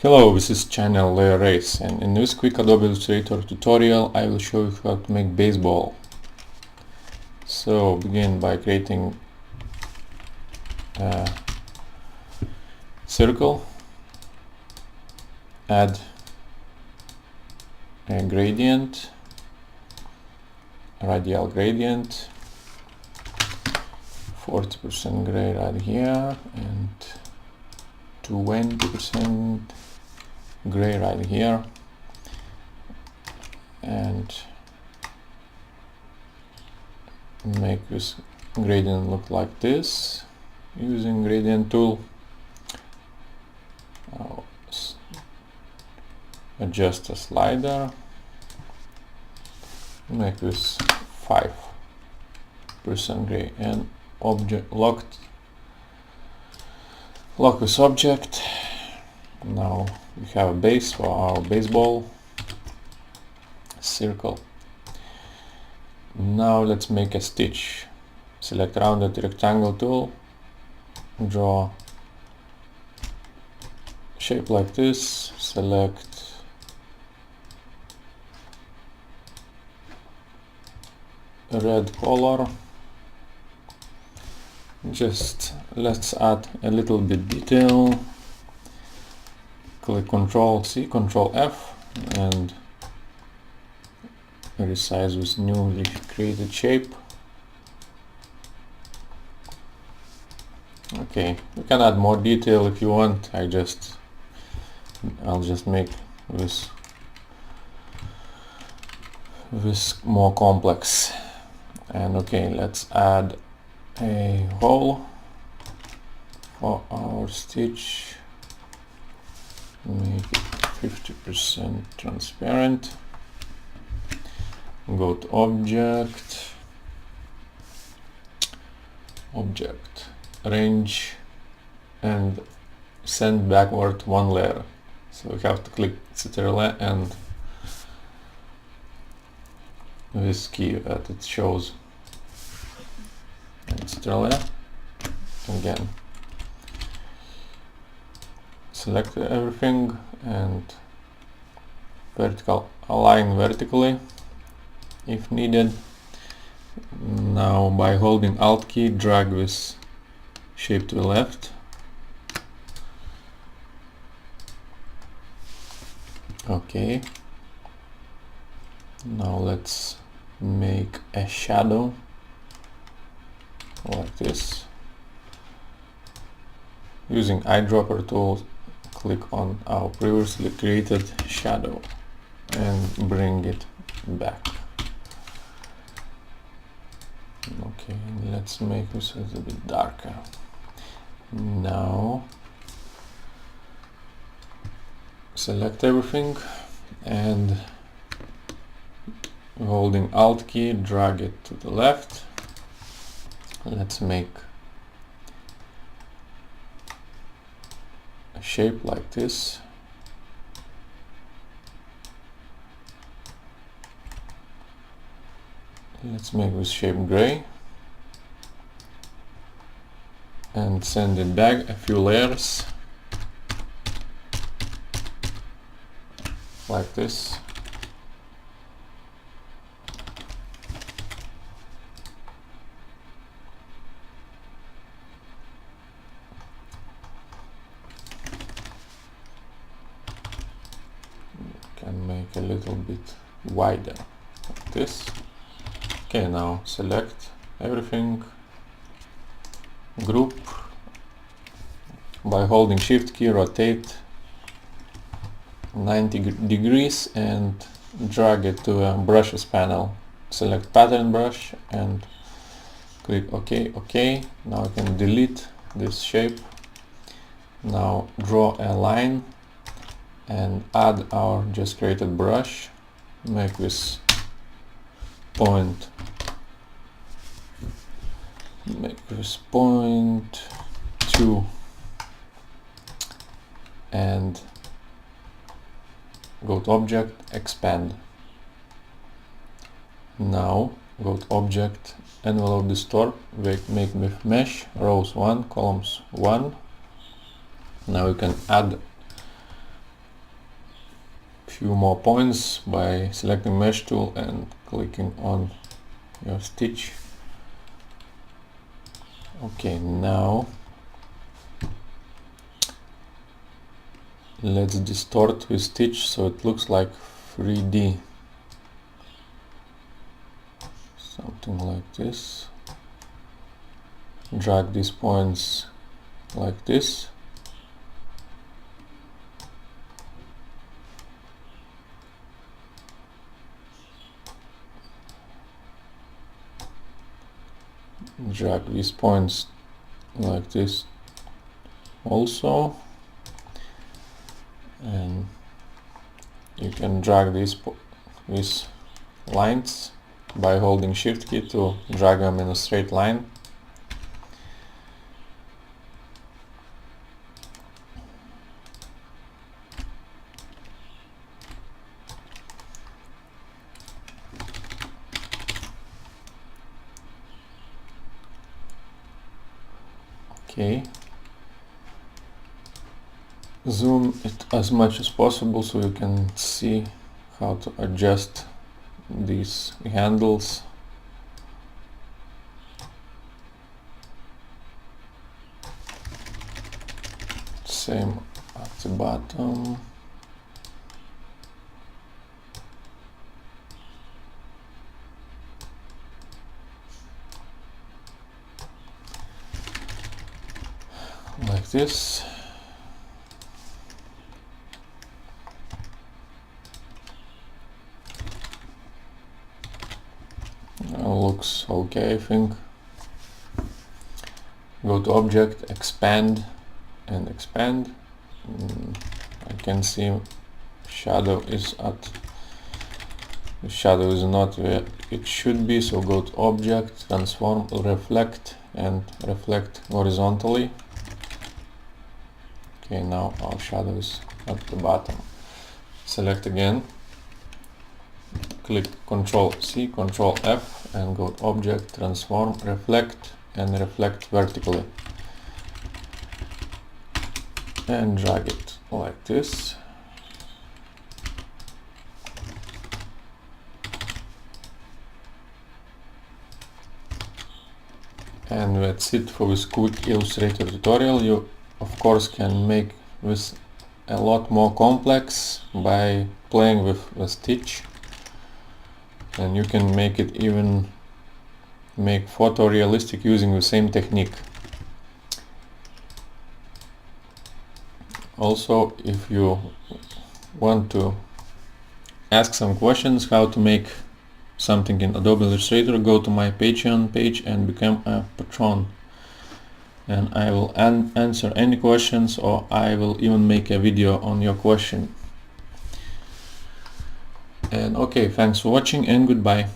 Hello, this is channel Layer Race, and in this quick Adobe Illustrator tutorial I will show you how to make baseball. So begin by creating a circle, add a gradient, radial gradient, 40% gray right here and 20% gray right here, and make this gradient look like this using gradient tool. I'll adjust the slider, make this 5% gray, and lock this object. Now we have a base for our baseball circle. Now let's make a stitch. Select rounded rectangle tool, draw shape like this, select red color. Just let's add a little bit detail. Click Ctrl C, Ctrl F, and resize this newly created shape. Okay, you can add more detail if you want. I'll just make this more complex. And okay, let's add a hole for our stitch. Make it 50% transparent. Go to object, range, and send backward one layer. So we have to click Ctrl and this key that it shows. And Ctrl again. Select everything and align vertically if needed. Now by holding Alt key, drag this shape to the left. Okay. Now let's make a shadow like this. Using eyedropper tool, click on our previously created shadow and bring it back. Okay, let's make this a little bit darker. Now select everything and holding Alt key, drag it to the left. Let's make a shape like this. Let's make this shape gray and send it back a few layers like this. Can make a little bit wider like this. Okay, now select everything, group, by holding Shift key, rotate 90 degrees and drag it to a brushes panel. Select pattern brush and click OK. OK. Now I can delete this shape. Now draw a line and add our just created brush. Make this point. Make this point 2 and go to object, expand. Now go to object, envelope distort, make with mesh, rows 1, columns 1. Now you can add few more points by selecting mesh tool and clicking on your stitch. Okay, now let's distort with stitch so it looks like 3D, something like this. Drag these points like this. Drag these points like this also, and you can drag these lines by holding shift key to drag them in a straight line. Okay, zoom it as much as possible so you can see how to adjust these handles. Same at the bottom. Like this. Looks okay, I think. Go to object, expand, and expand. I can see shadow is not where it should be, so go to object, transform, reflect, and reflect horizontally. Okay, now our shadow is at the bottom. Select again, click Ctrl C, Ctrl F, and go to object, transform, reflect, and reflect vertically. And drag it like this. And that's it for this quick Illustrator tutorial. You of course can make this a lot more complex by playing with the stitch, and you can make it even make photorealistic using the same technique. Also, if you want to ask some questions how to make something in Adobe Illustrator, go to my Patreon page and become a patron, and I will answer any questions, or I will even make a video on your question. And okay, thanks for watching and goodbye.